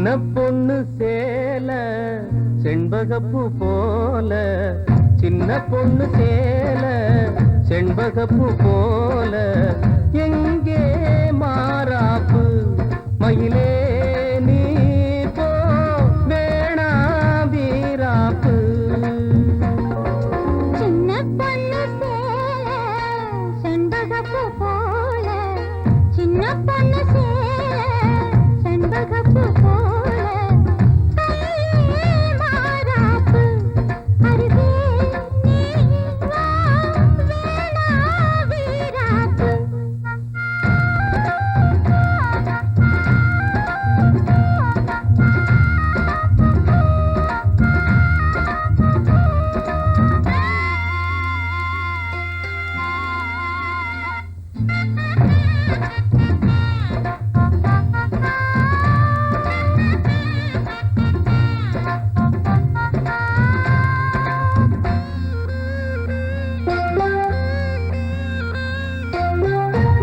சின்ன பொண்ணு சேல செண்பகப்பூ போல, சின்ன பொண்ணு சேல செண்பகப்பூ போல, எங்கே மாறாப்பு மயிலே நீ போ வேணா வீராப்பு. சின்ன பொண்ணு சேல செண்பகப்பூ போல, சின்ன பொண்ணு சேல செண்பகப்பூ போல, மாறாப்பு அருகே நீ வா வேணா வீராப்பு.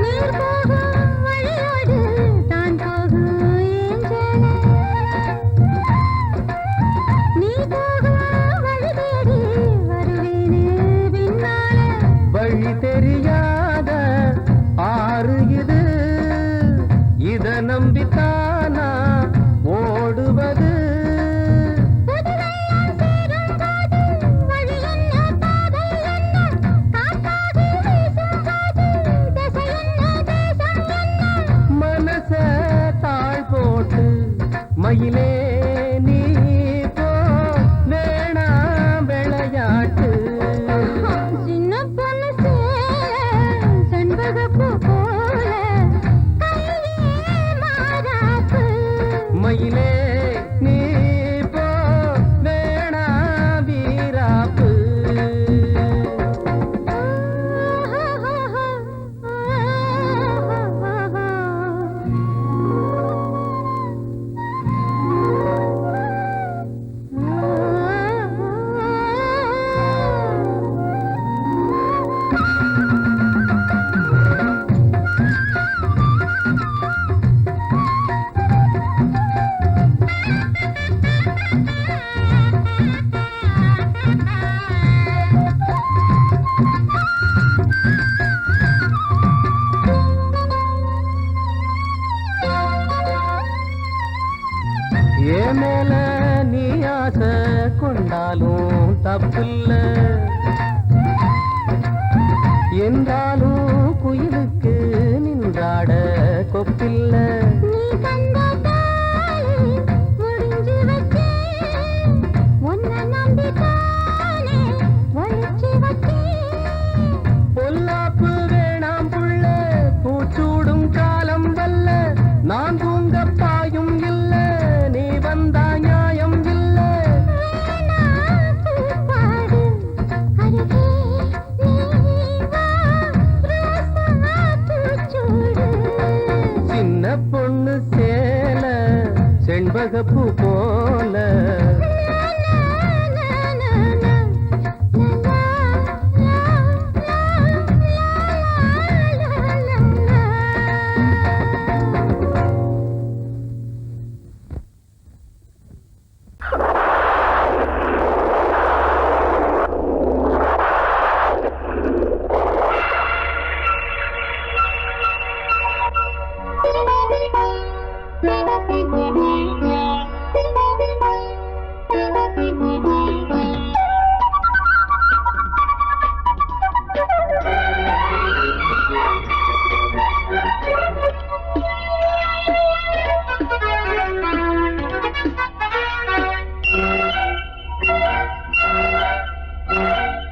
நீர் போகும் வழியோடு தான் போகும் ஏஞ்சல, நீ போகும் வழி தேடி வருவேனே பின்னால. வழி தெரியாத ஆறு இது, இத நம்பித்தானா ஓடுவது. புதுவெள்ளம் சேரும்போது வழி என்ன பாதை என்ன, காற்றாகி வீசும்போது திசை என்ன தேசம் என்ன. மனச தாழ் போட்டு மயிலே நீ போ வேணா விளையாட்டு. சின்ன பொண்ணு சேல செண்பகப்பூ போல, கையே மாறாப்பு. மயிலே நீ போ வேணா வீராப்பு. ஏன் மேல நீ ஆசை கொண்டாலும் தப்பில்ல, என்றாலும் குயிலுக்கு நின்றாட கொப்பில்ல. நீ கண்ட தாலி முடிஞ்சு வச்சேன், உன்னை நம்பித்தானே ஒழிச்சு வச்சேன். பொல்லாப்பு வேணாம் புள்ள, பூச்சூடும் காலம் வல்ல, நான் தூங்க பாயும் இல்ல, நீ வந்தா நியாயம் இல்ல. வேணா பூப்பாடு அருகே நீ வா ரோசா பூச்சூடு. சின்ன பொண்ணு சேல செண்பகப்பூ போல,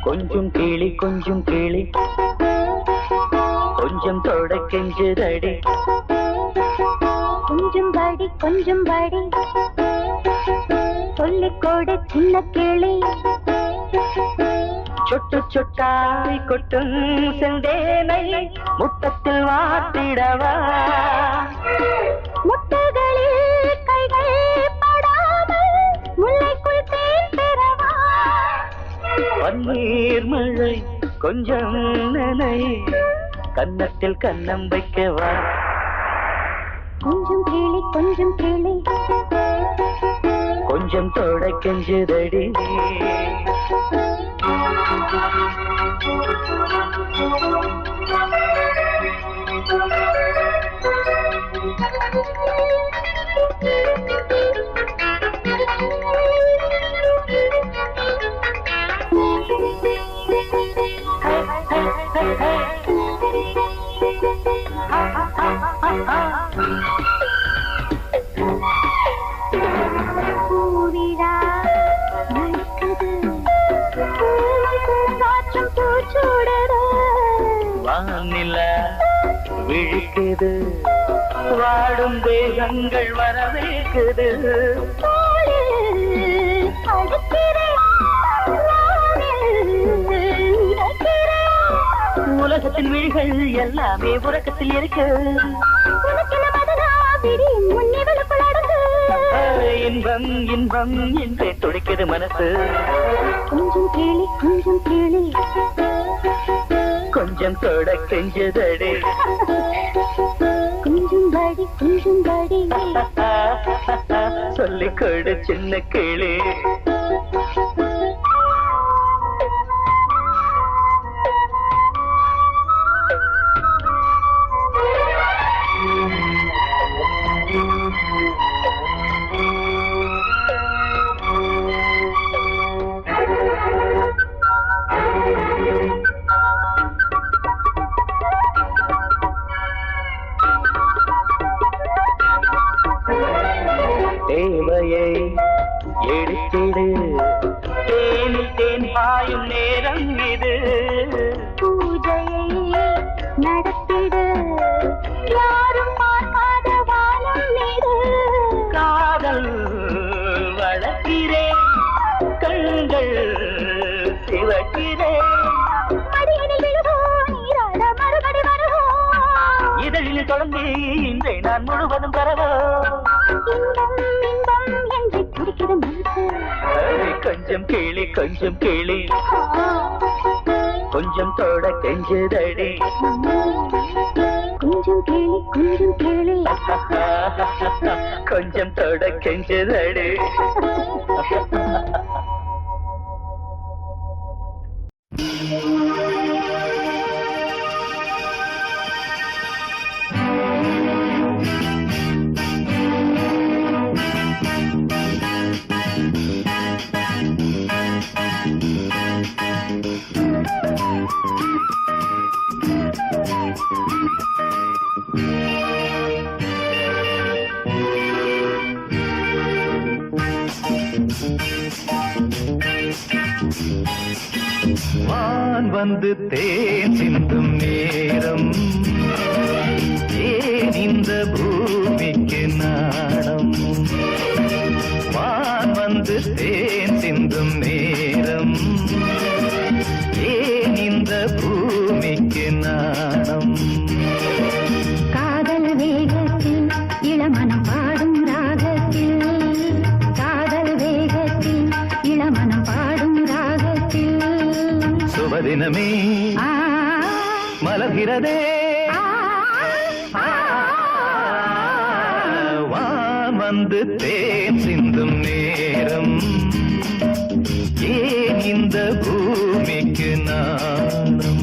கொஞ்சம் கிளி கொஞ்சம் கிளி கொஞ்சம் தொட கெஞ்சுதடி, கொஞ்சம் படி கொஞ்சம் படி சொல்லிக்கோடு சின்ன கிளி. சொட்டு சொட்டாய் கொட்டும் செந்தேனை முத்தத்தில் வாட்டிடவா, முட்டுகளில் கைகள் படாமல் முல்லைக்குள் தேன் பெறவா. பன்னீர் மழை கொஞ்சம் நனை கன்னத்தில் கன்னம் வைக்கவா. கொஞ்சம் கிளி கொஞ்சம் தொட கெஞ்சுதடி பூவிழா நடக்குது காற்றும் பூச்சூடுது வானிலா விழிக்குது வாடும் தேகங்கள் வரவேற்குது உலகத்தின் விழிகள் எல்லாமே உறக்கத்தில் இருக்கு இன்பம் இன்பம் என்றே துடிக்குது மனசு கொஞ்சம் கேளு கொஞ்சம் கேளு கொஞ்சம் தொட கெஞ்சுதடி கொஞ்சம் படி கொஞ்சம் படி சொல்லிக் கொடு சின்ன கிளி தேவையை எடுத்திடு தேனில் தேன் பாயும் நேரம் இது பூஜையை நடத்திடு யாரும் பார்க்காத வானம் மீது காதல் வளர்க்கிறேன் கண்கள் சிவக்கிறேன் மடியினில் விழுவோம் நீராட மறுபடி வருவோம் இதழில் தொடர்ந்து இன்றை நான் முழுவதும் பெறவோ இன்பம் இன்பம் என்று துடிக்கிற மனசு கொஞ்சம் கிளி கொஞ்சம் கிளி கொஞ்சம் தொட கெஞ்சுதடி கொஞ்சம் கேளு கொஞ்சம் கேளு கொஞ்சம் தொட கெஞ்சுதடி வான் வந்து தேன் சிந்தும் நேரம் ஏன் இந்த பூமிக்கு நாணம் வான் வந்து தேன் சிந்தும் நேரம் ஏன் இந்த பூமிக்கு நாணம் காதல் வேகத்தில் இளமனம் பாடும் ராகத்தில் காதல் வேகத்தில் இளமனம் பாடும் ராகத்தில் சுபதினமே மலர்கிறதே வான் வந்து தேன் சிந்தும் நேரம் ஏன் இந்த பூமிக்கு நாணம்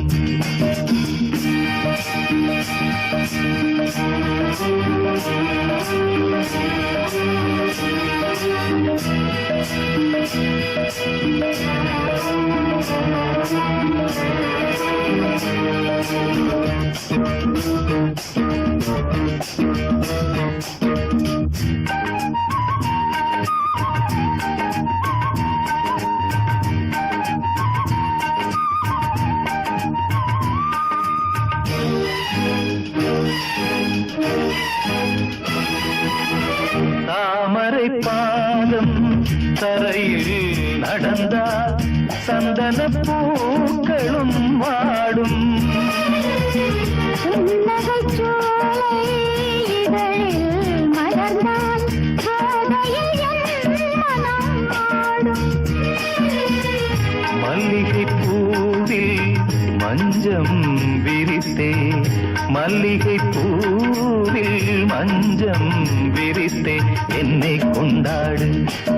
தாமரை பாதம் தரையில் நடந்தால் சந்தன பூக்களும் வாடும் புன்னகைச்சோலை இதழில் மலர்ந்தால் போதையில் என் மனம் ஆடும். மல்லிகை பூவில் மஞ்சம் விரித்தே மல்லிகை பூவில் மஞ்சம் விரித்தே என்னை கொண்டாடு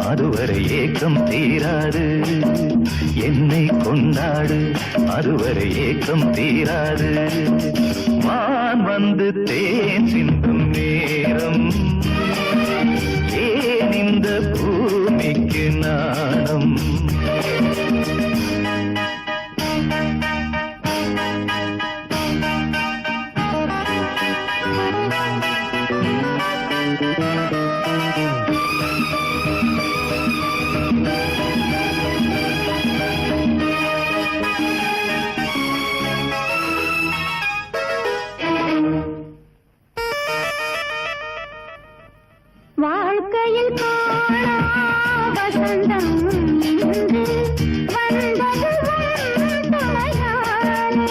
அதுவரை ஏக்கம் தீராது என்னை கொண்டாடு அதுவரை ஏக்கம் தீராது வான் வந்து தேன் சிந்தும் நேரம் ஏன் இந்த பூமிக்கு நாணம் வாழ்க்கையில் காணா வசந்தம் இன்று வந்தது உன் துணையாலே.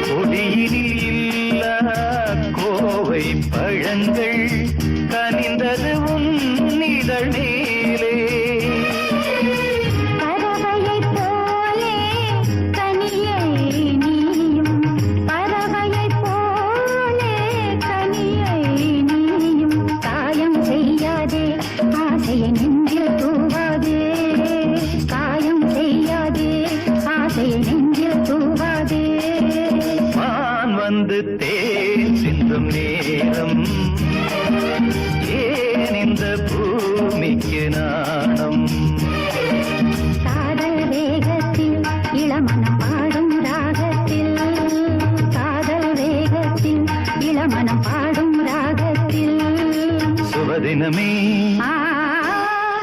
கொடியினில் இல்ல கோவை பழங்கள் கனிந்தது உன்னிதழ் மேலே பறவையைப் போலே கனியை நீயும் பறவையைப் போலே கனியை நீயும் காயம் செய்யாதே ஆசையை நெஞ்சில் தூவாதே காயம் செய்யாதே ஆசையை நெஞ்சில் தூவாதே வான் வந்து தேன் சிந்தும் நேரம் ஏன் இந்த பூமிக்கு நாணம் காதல் வேகத்தில் இளமனம் பாடும் ராகத்தில் காதல் வேகத்தில் இளமனம் பாடும் ராகத்தில் சுபதினமே ஆ,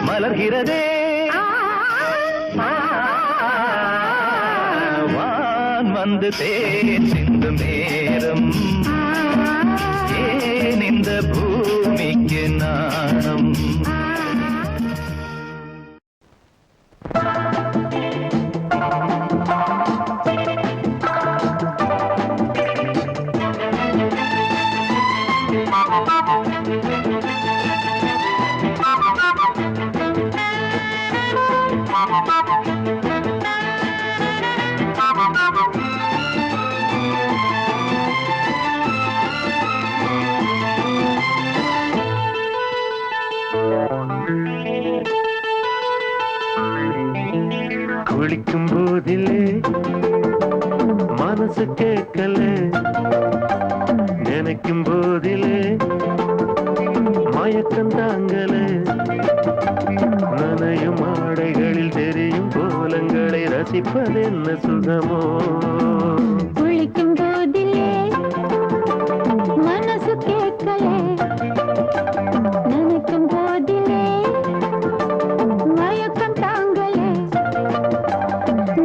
மலர்கிறதே ஆ, ஆ, வான் வந்து தேன் சிந்தும் நேரம் ஏன் இந்த பூமிக்கு நாணம் குளிக்கும் போதிலே மனசு கேட்கல நினைக்கும் போதிலே மயக்கம் தாங்கல நனையும் ஆடைகளில் தெரியும் கோலங்களை ரசிப்பதென்ன சுகமோ குளிக்கும் போதிலே மனசு கேட்கலே நினைக்கும் போதிலே மயக்கம் தாங்கலே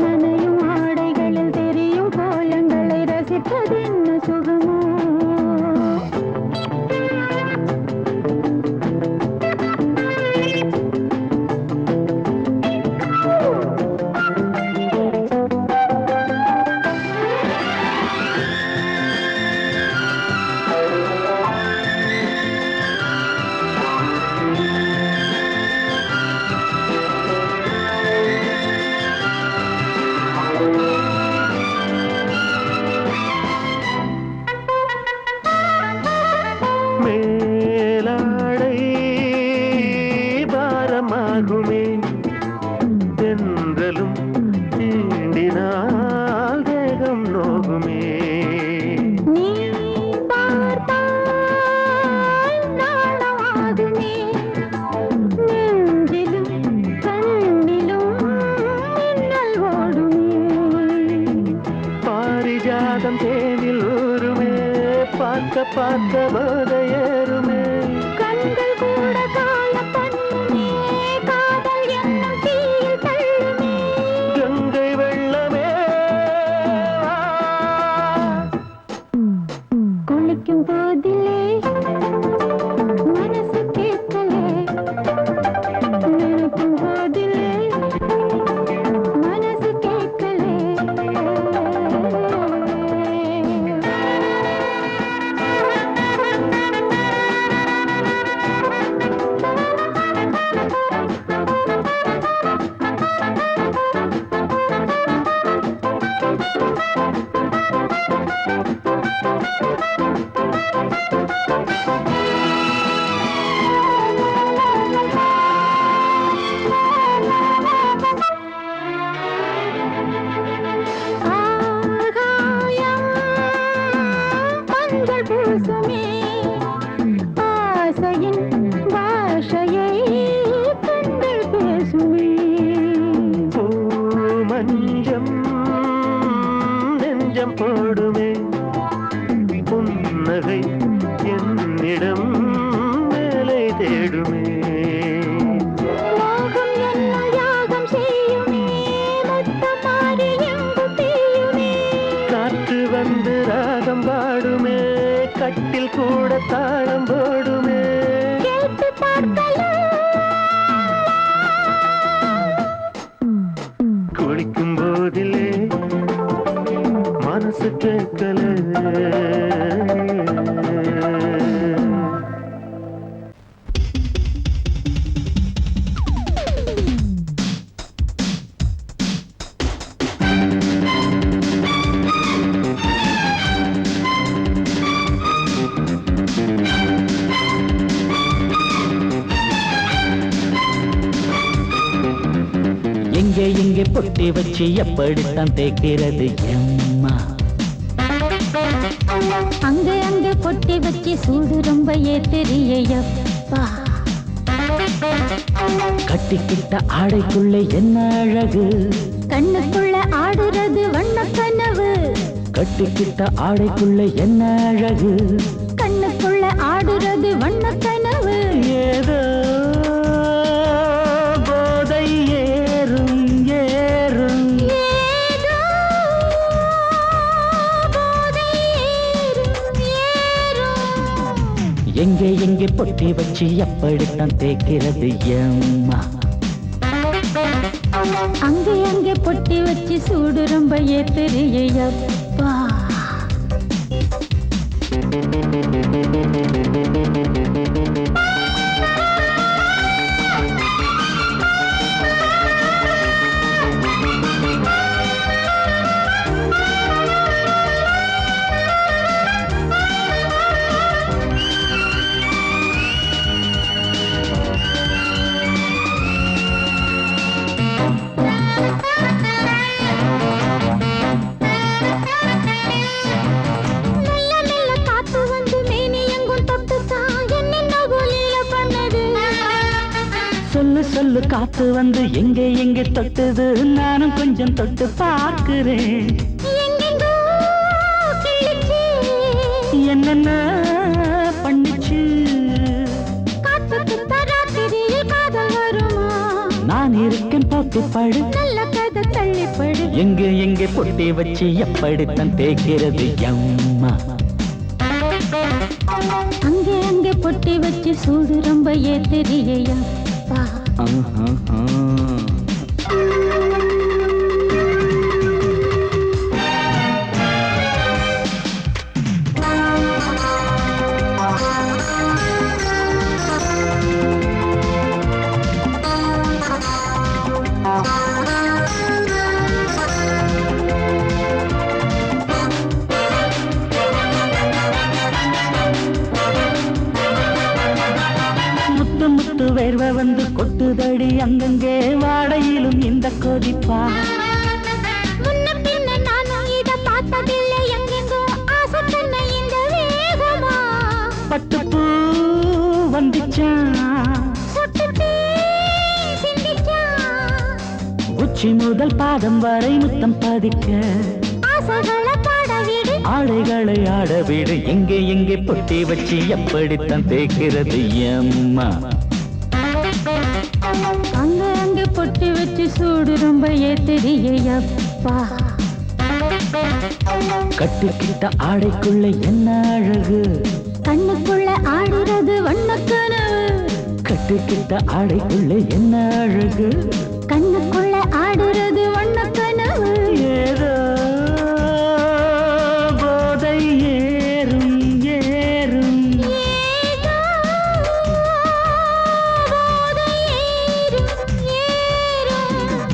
நனையும் ஆடைகளில் தெரியும் கோலங்களை ரசிப்பதென்ன சுகமோ மேலாடை பாரமாகுமே தென்றலும் தீண்டினால் தேகம் நோகுமே நீ பார்த்தால் நாணமாகுமே நெஞ்சிலும் கண்ணிலும் மின்னல் ஓடுமே பாரிஜாதம் தேனில் ஊருமே பார்க்க பார்க்க போதையேறுமே கண்கள் கூட கால பண்ணுமே காதல் என்னும் தீயில் தள்ளுமே கங்கை வெள்ளமே குளிக்கும் போதிலே மனசு கேட்கலே நினைக்கும் போதிலே மனசு கேட்கலே வேஷம் போடுமே புன்னகை என்னிடம் வேலை தேடுமே மோகம் என்னுள் யாகம் செய்யுமே முத்தம் மாறி எங்கு பெய்யுமே காற்று வந்து ராகம் பாடுமே கட்டில் கூட தாளம் போடுமே கேட்டு பார்க்கலாம் குளிக்கும் போதிலே மனசு கேட்கல எங்கே எங்கே பொட்டி வச்சு எப்படித்தான் தேய்க்கிறது எம்மா அங்க அங்க பொட்டி வச்சு சூடு ரொம்ப ஏத்தெரியப்பா கட்டிக்கிட்ட ஆடைக்குள்ள என்ன அழகு கண்ணுக்குள்ள ஆடுறது வண்ண கனவு கட்டிக்கிட்ட ஆடைக்குள்ள என்ன அழகு கண்ணுக்குள்ள ஆடுறது வண்ண கனவு ஏதோ போதை ஏறும் ஏறும் ஏதோ போதை ஏறும் ஏறும் எங்கே எங்கே பொட்டி வச்சு எப்படித்தான் தேய்க்கிறது எம்மா அங்கே அங்கே பொட்டி வச்சு சூடு ரொம்ப ஏத்தெரியப்பா சொல்லு சொல்லு காத்து வந்து எங்கே எங்கே தொட்டுது நானும் கொஞ்சம் தொட்டு பார்க்கிறேன் என்னென்ன பண்ணிச்சு நான் இருக்கேன் போட்டு படு எங்கே எங்கே பொட்டி வச்சு எப்படித்தான் தேய்க்கிறது எம்மா அங்கே அங்கே பொட்டி வச்சு சூடு ரொம்ப ஏத்தெரியப்பா முத்து முத்து வேர்வை வந்து கொட்டுதடி அங்கங்கே வாடையிலும் இந்த கொதிப்பா முன்ன பின்ன நானும் இத பார்த்ததில்லை எங்கெங்கோ ஆசை தன்னை இந்த வேகமா பட்டுப்பூ வந்துச்சான் சுட்டுட்டே சிந்திச்சான் உச்சி முதல் பாதம் வரை முத்தம் பதிக்க ஆசைகளை பாட விடு ஆடைகளை ஆட விடு எங்கே எங்கே பொட்டி வச்சு எப்படித்தான் தேய்க்கிறது எம்மா அங்க அங்க பொட்டி வச்சு சூடு ரொம்ப ஏத்தெரியப்பா கட்டிக்கிட்ட ஆடைக்குள்ள என்ன அழகு கண்ணுக்குள்ள ஆடுறது வண்ண கனவு கட்டிக்கிட்ட ஆடைக்குள்ள என்ன அழகு கண்ணுக்குள்ள ஆடுறது வண்ண கனவு ஏதோ போதை ஏறும் ஏறும் ஏதோ போதை ஏறும் ஏறும்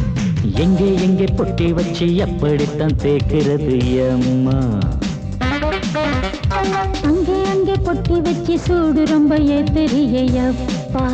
எங்கே எங்கே பொட்டி வச்சு எப்படித்தான் தேய்க்கிறது எம்மா அங்கே அங்கே பொட்டி வச்சு சூடு ரொம்ப ஏத்தெரியப்பா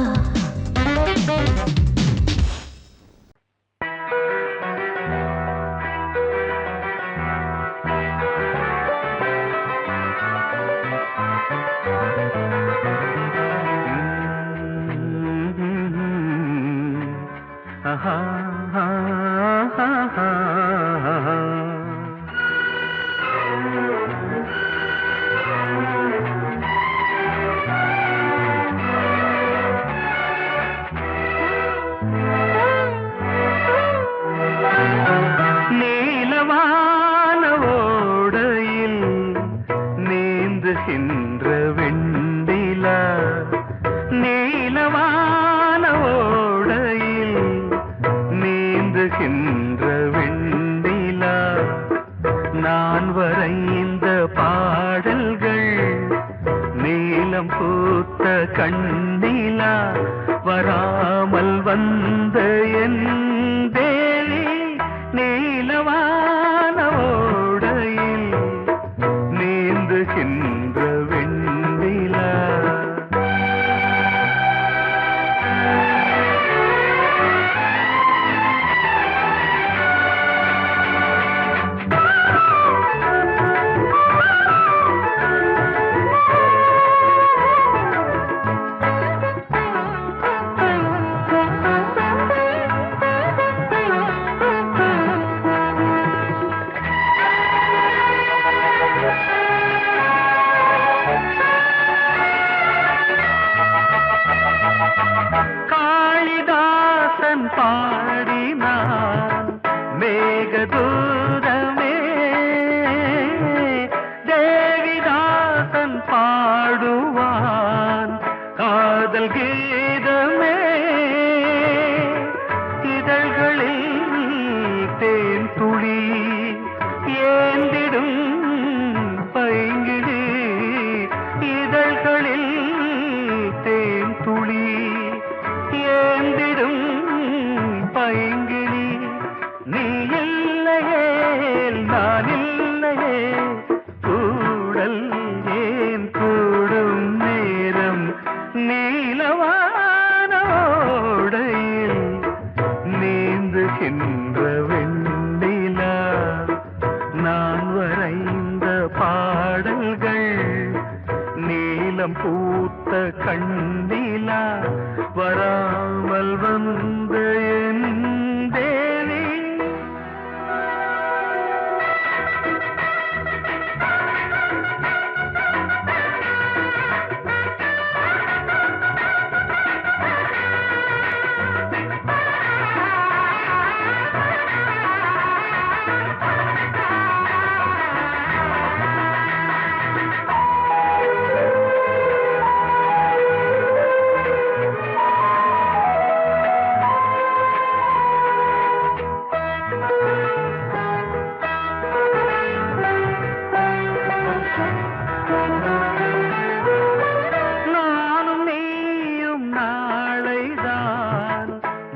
நான் வரைந்த பாடல்கள் நீலம் பூத்த கண்ணிலா வராமல் வந்த என் தேவி நீலவான ஓடையில் நீந்துகின்ற வெண்ணிலா. பாடினான் மேகதூதமே தேவிதாசன் பாடுவான் காதல் கீதமே. இதழ்களில் தேன் துளி ஏந்திடும் பைங்கிடி இதழ்களில் தேன் துளி ஏந்திடும் பைங்கிளி. நீ இல்லையே நான் இல்லையே கூடல் ஏன் கூடும் நேரம் நீலவானோடையில் நீந்துகின்ற வெண்ணிலா. நான் வரைந்த பாடல்கள் நீலம் பூத்த கண்ணிலா வராமல் வந்த என் தேவி.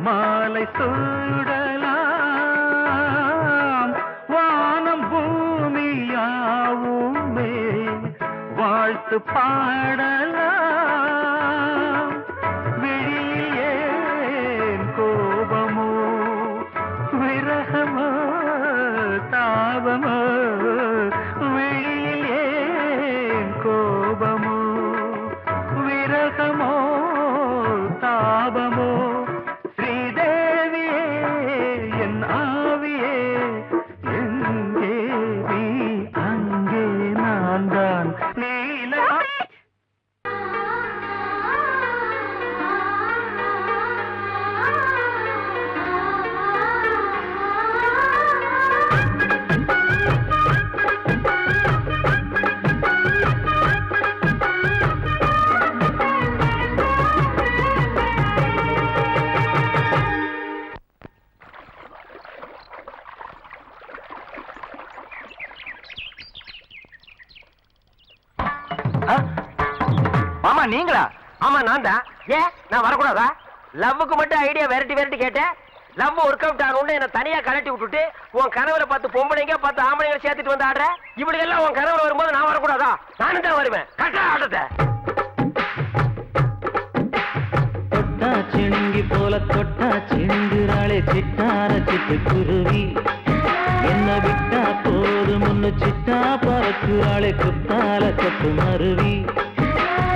மாலை சூடலாம் வானம் பூமியாவுமே வாழ்த்து பாடலாம். விழியே கோபமோ விரகமோ தாபமோ விழியே கோபமோ விரகமோ தாபமோ. மாமா நீங்களா? ஆமா நான் தான். ஏன் நான் வரக்கூடாதா? லவ்வுக்கு மட்டும் ஐடியா விரட்டி விரட்டி கேட்டேன். லவ் ஒர்க் அவுட் ஆகணும்னு என்ன தனியா கலட்டி விட்டுட்டு உன் கனவுல 10 பொம்பளைங்க 10 ஆம்பளைங்களை சேர்த்துட்டு வந்து ஆடுற. இப்படி எல்லாம் உன் கனவுல வரும்போது நான் வரக்கூடாதா? நானும் தான் வருவேன். கட்டா ஆட்டத்தை தொட்டா சிணுங்கி போல தொட்டா சிணுங்குறாளே சிட்டார சிட்டுக்குருவி. என்ன விட்டா போதும் முன்னு சிட்டா பறக்குறாளே குத்தால கொத்து மருவி.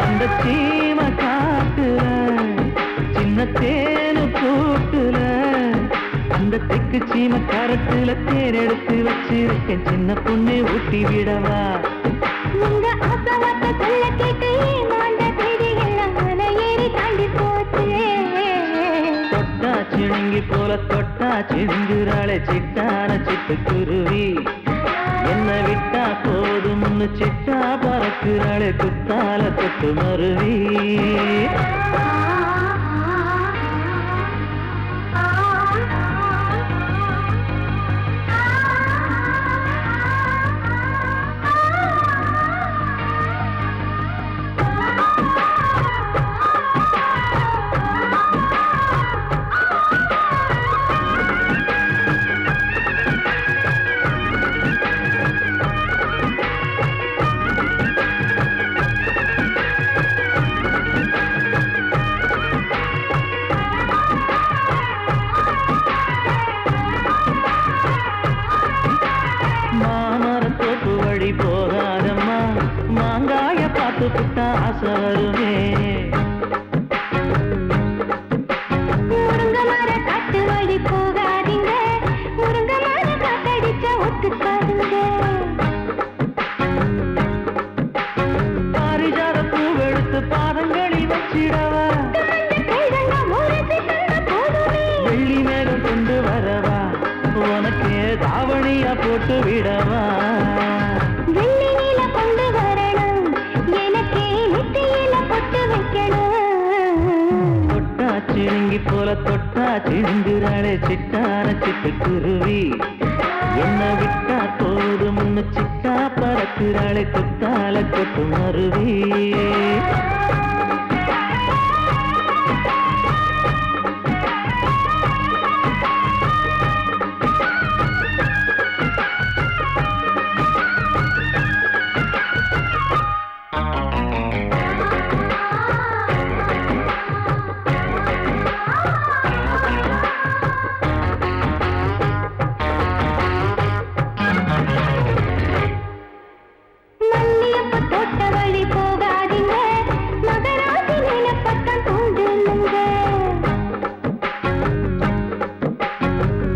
அந்த சீம காட்டுல சின்ன தேனு கூட்டுல அந்த தெக்கு சீம கரட்டுல தேன் எடுத்து வச்சிருக்கேன் சின்ன பொண்ணு ஊட்டி விடவா. உங்க ஆசவாத்த சொல்ல கேட்டு மாண்ட தேடி எல்லாம் மலை ஏறி தாண்டி போச்சு. தொட்டா சிணுங்கி போல தொட்டா சிணுங்குறாளே சிட்டான சிட்டுக்குருவி. என்ன விட்டா போதும் முன்னு சிட்டா பறக்குறாளே குத்தால கொத்து மருவி. தொட்டா ஆசை வருமே. முருங்க மர காட்டு வழி போகாதீங்க, முருங்க மர காத்தடிச்ச ஒத்துக்காதுங்க. பாரிஜாத பூவெடுத்து பாதங்களில் வச்சிடவா, வெள்ளி மேகம் கொண்டு வரவா, உனக்கு தாவணியா போட்டு விடவா. வெள்ளி நீல கொண்டு வரணும், எனக்கு நெத்தியில பொட்டு வைக்கணும். தொட்டா சிணுங்கி போல தொட்டா சிணுங்குறாளே சிட்டான சிட்டுக்குருவி, என்ன விட்டா போது முன்னு சிட்டா பறக்குறாளே குத்தால கொட்டு மருவி. மல்லியப்ப தோட்ட வழி போகாதீங்க, மகராசி நிலப்பட்டம் தூண்டுங்க.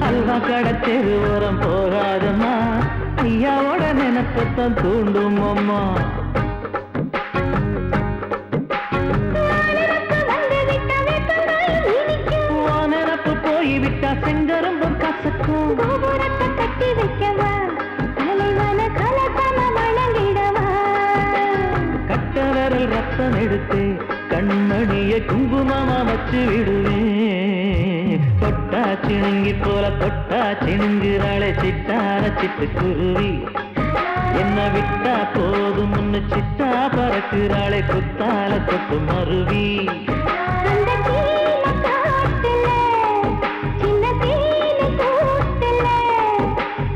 அல்வா கடை தெருவோரம் போகாதம்மா, ஐயாவோட நினைப்பத்தான் தூண்டும் அம்மா. நினப்பு போய்விட்டா செங்கரும்பும் கசக்கும். கோபுரத்தை கட்டி வைக்கவா, தலைவன கலசம வணங்கிடவா. கட்ட விரல் ரத்தம் எடுத்து கண்மணிய குங்குமமா வச்சு விடுவேன். தொட்டா சிணுங்கி போல தொட்டா சிணுங்குறாளே சிட்டான சிட்டுக்குருவி, என்ன விட்டா போதும் முன்னு சிட்டா பறக்குறாளே குத்தால கொட்டு மருவி. அந்த சீன காட்டுல, சின்ன சீனி கூட்டுல,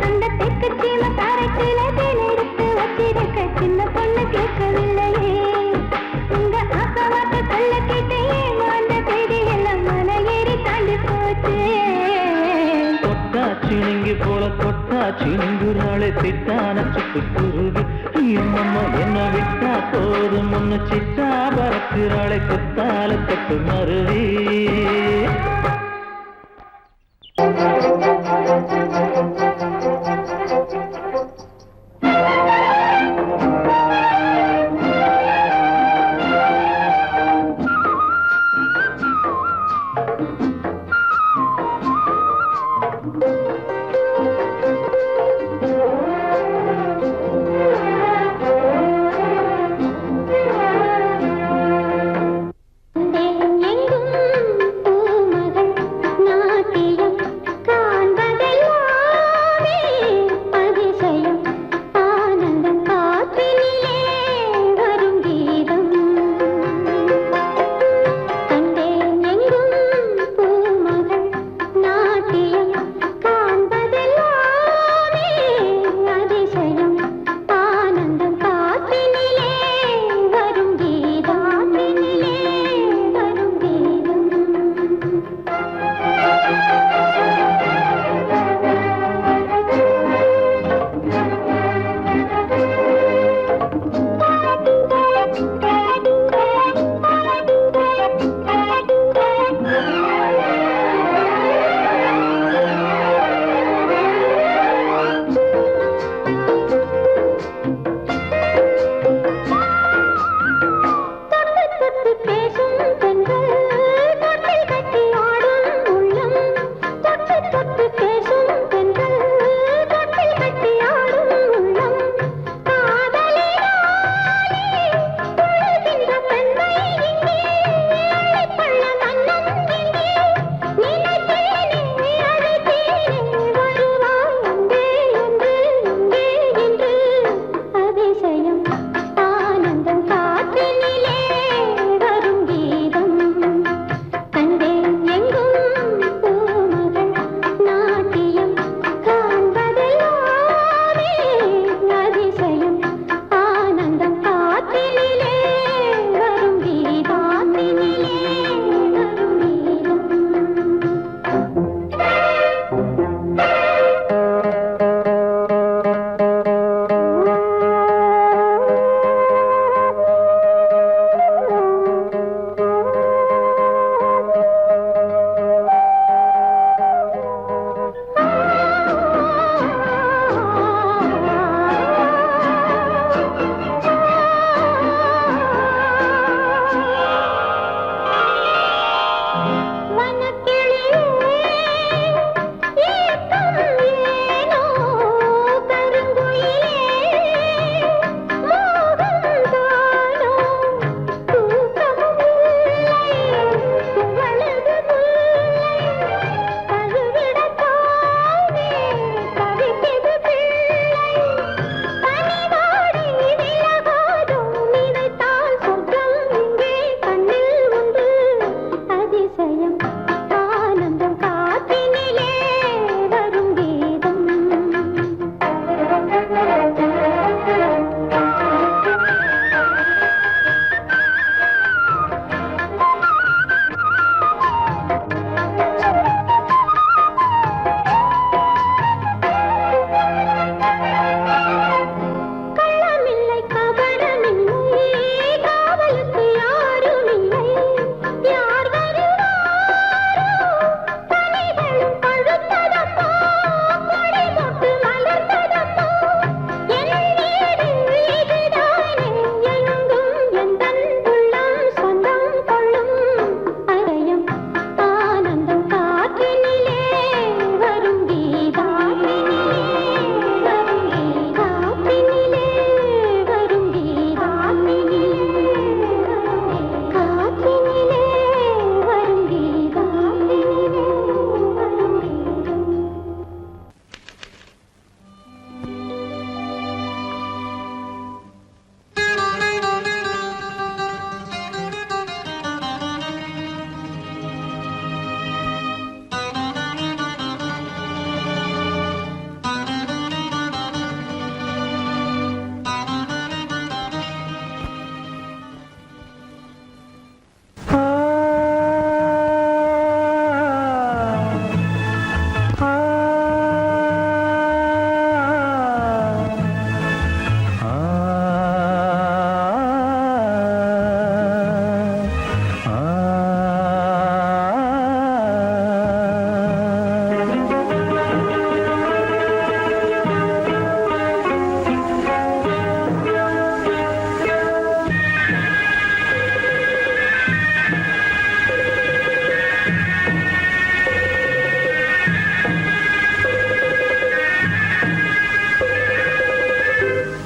அந்த தெற்கு சீம காரைக்குல தேன் எடுத்து வச்சிருக்க சின்ன பொண்ணு கேட்கவில்லையே. உங்க ஆசவாட்ட சொல்ல கேட்டு ஏமாந்த தேதி எல்லாம் மலை ஏறி தாண்டி போச்சு. தொட்டா சிணுங்கி போல தொட்டா சிணுங்குறாளே சிட்டான சிட்டுக்குருவி, என்னம்மா என்ன விட்டா போதும் முன்னு சிட்டா பறக்குறாளே குத்தால கொட்டு மருவி. எங்கும் பூமகள்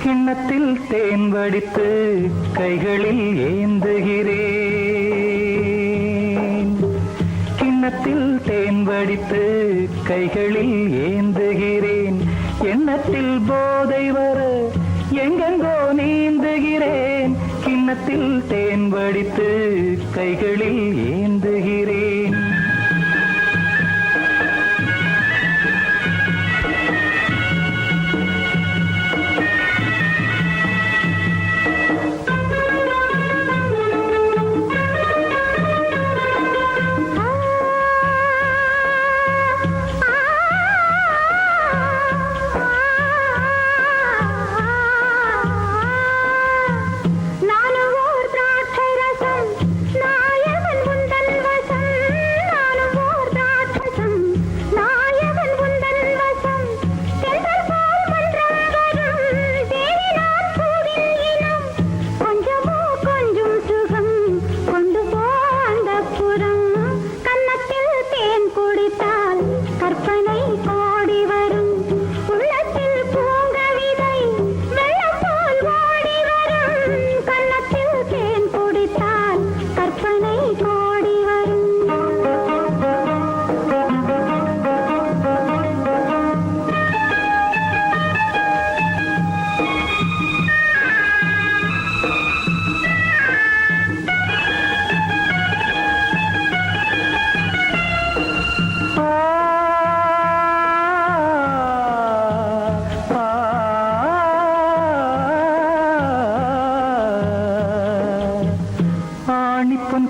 கிண்ணத்தில் தேன் வடித்து கைகளில் ஏந்துகிறேன். கிண்ணத்தில் தேன் வடித்து கைகளில் ஏந்துகிறேன். எண்ணத்தில் போதை வர எங்கெங்கோ நீந்துகிறேன். கிண்ணத்தில் தேன் வடித்து கைகளில் ஏந்துகிறேன்.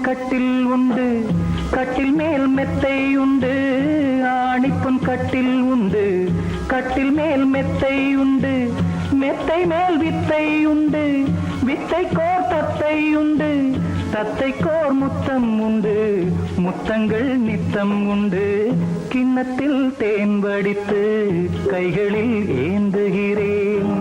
கட்டில் உண்டு, கட்டில் மேல் மெத்தை உண்டு. ஆணிப்பொன் கட்டில் உண்டு, கட்டில் மேல் மெத்தை உண்டு. மெத்தை மேல் வித்தை உண்டு, வித்தை கோர் தத்தை உண்டு. தத்தை கோர் முத்தம் உண்டு, முத்தங்கள் நித்தம் உண்டு. கிண்ணத்தில் தேன் வடித்து கைகளில் ஏந்துகிறேன்.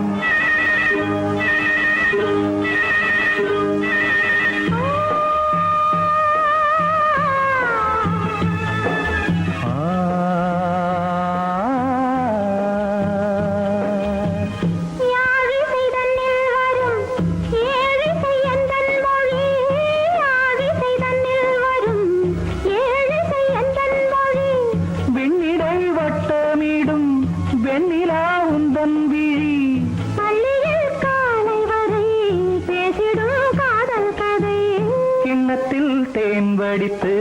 தேன் வடித்து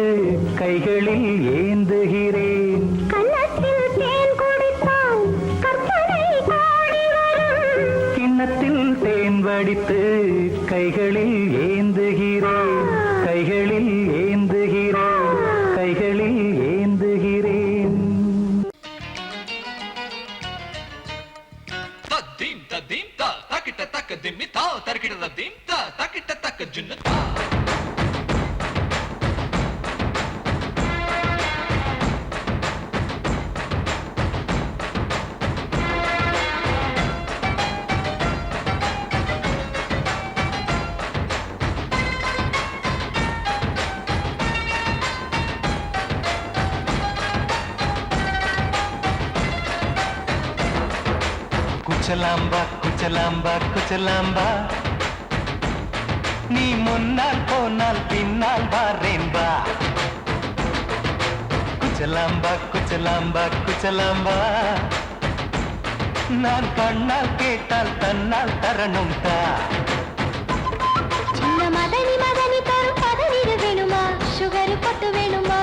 கைகளில் ஏந்துகிறேன். கன்னத்தில் தேன் குடித்தால் கற்பனை கோடி வரும். கிண்ணத்தில் தேன் வடித்து கைகளில் ஏந்துகிறேன். கைகளில் ஏந்துகிறேன். கைகளில் ஏந்துகிறேன். தத்தீம் தத்தீம் தா தக்கிட்ட தக்க திம்மி தா தர்க்கிட்ட தத்தீம் தா தக்கிட்ட தக்க ஜுன்ன தா. குச்சலாம்பா குச்சலாம்பா குச்சலாம்பா, நீ முன்னால் போனால் பின்னால் வாரேன்பா. குச்சலாம்பா குச்சலாம்பா குச்சலாம்பா, நான் கண்ணால் கேட்டால் தன்னால் தரணும் தா. சின்ன மதனி மதனி தரும் பதநீர் வேணுமா? சுகர் பொட்டு வேணுமா?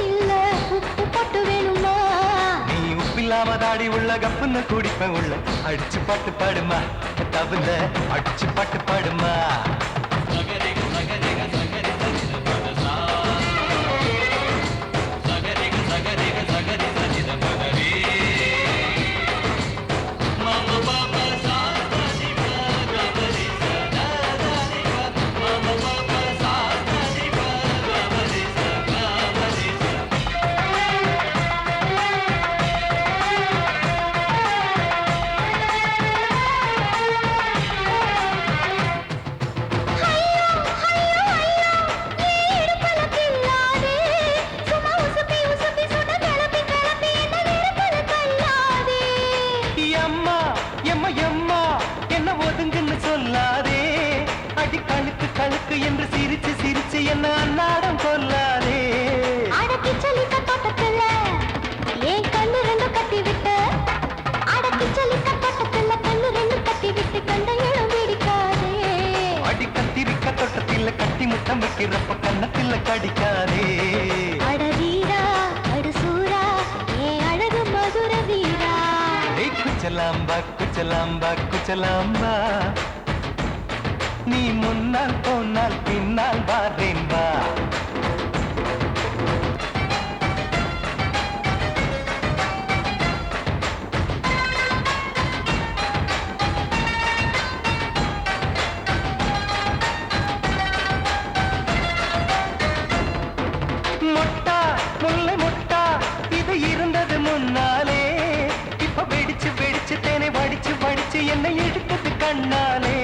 இல்ல உப்பு பொட்டு வேணுமா? நீ உப்பில்லாம தாடி உள்ள கப்புன்னு குடிப்பேன் உள்ள. அடிச்சு பாட்டு பாடுமா, தவிர அடிச்சு பாட்டு பாடுமா. அடி கத்திரிக்க தோட்டத்தில் கட்டி முத்தம் வைக்கிறப்ப கன்னத்தில் கடிக்காதே. அடவீரா அடுசூரா ஏ அழகு மதுர வீரா. குச்சலாம்பா குச்சலாம்பா குச்சலாம்பா நீ முன்னால் போனால் பின்னால் வாரேன் வா. மொட்டா முல்லை மொட்டா இது இருந்தது முன்னாலே, இப்ப வெடிச்சு வெடிச்சு தேனை வடிச்சு வடிச்சு என்னை எடுத்தது கண்ணாலே.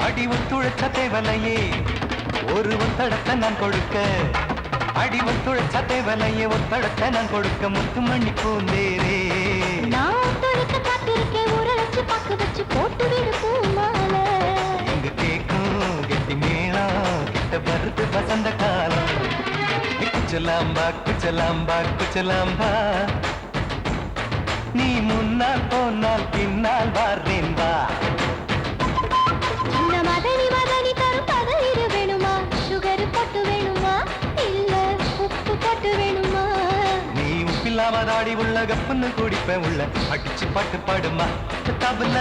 அடி ஒத்துழைச்ச தேவலையே ஒரு ஒத்தடத்தை நான் கொடுக்க, அடி ஒத்துழைச்ச தேவலையே ஒத்தடத்தை நான் கொடுக்க முத்துமணி பூந்தேரே. நான் தொலைக்க காத்திருக்கேன் உரளச்சு பக்கு வச்சு போட்டு விடு பூமாலை. இங்க கேக்கும் கெட்டி மேளம் கிட்ட வருது வசந்த காலம். குச்சலாம்பா குச்சலாம்பா குச்சலாம்பா நீ முன்னால் போனால் பின்னால் வாரேன் வா. சின்ன மதனி மதனி தரும் பதனிரு வேணுமா, சுகர் போட்டு வேணுமா இல்ல உப்பு போட்டு வேணுமா? நீ உப்பில்லாம தாடி உள்ள கப்புன்னு குடிப்பேன் உள்ள அடிச்சு பாட்டு பாடுமா தபல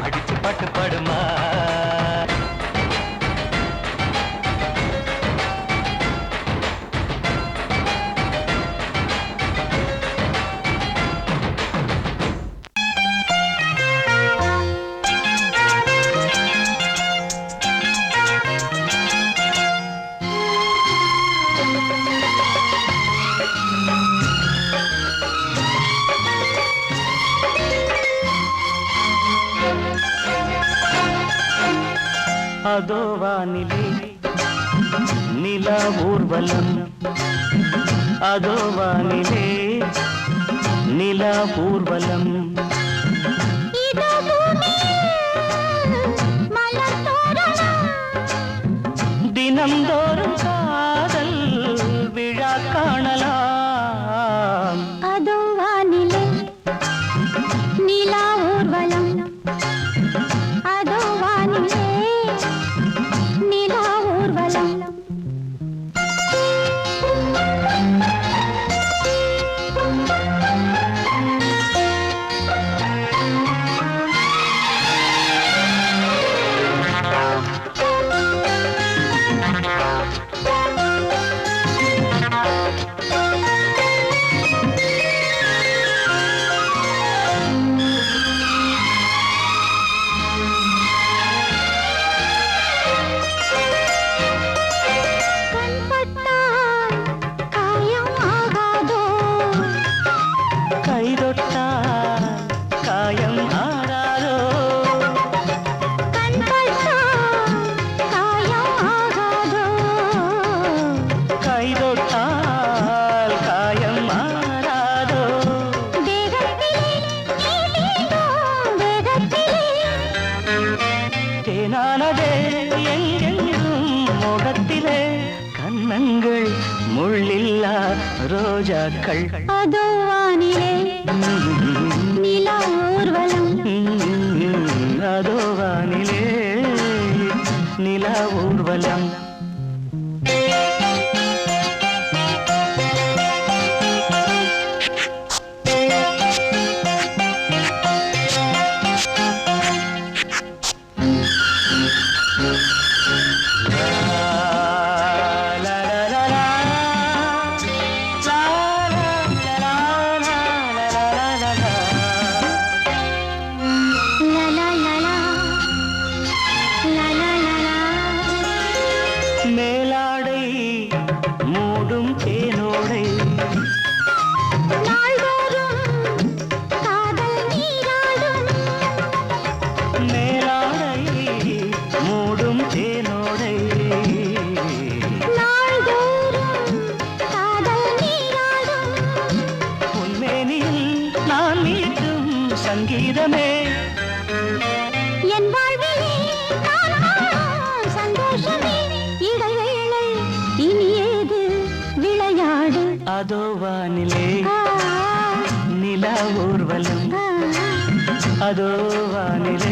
அடிச்சு பாட்டு பாடுமா. அதோ வானிலே நிலா ஊர்வலம், அதோ வானிலே நிலா ஊர்வலம். இதோ பூமி மலர் தோரணம், தினம்தோறும் காதல் விழா காணலாம். அதோ வானிலே நிலா ஊர்வலம், அதோ வானிலே நிலா ஊர்வலம். கண்ணங்கள் முள்ளில்லா ரோஜாக்கள். அதோ வானிலே நிலா ஊர்வலம், அதோ வானிலே நிலா ஊர்வலம். மேலாடை மூடும் தேனோடை, நாள்தோறும் காதல் நீராடும். மேலாடை மூடும் தேனோடை, நாள்தோறும் காதல் நீராடும். உன்மேனில் நான் மீட்டும் சங்கீதமே, என் வாழ்விலே நான் காணும் சந்தோஷமே. இடைவேளை இனி ஏது விளையாடு. அதோ வானிலே நிலா ஊர்வலம் அதோ வானிலே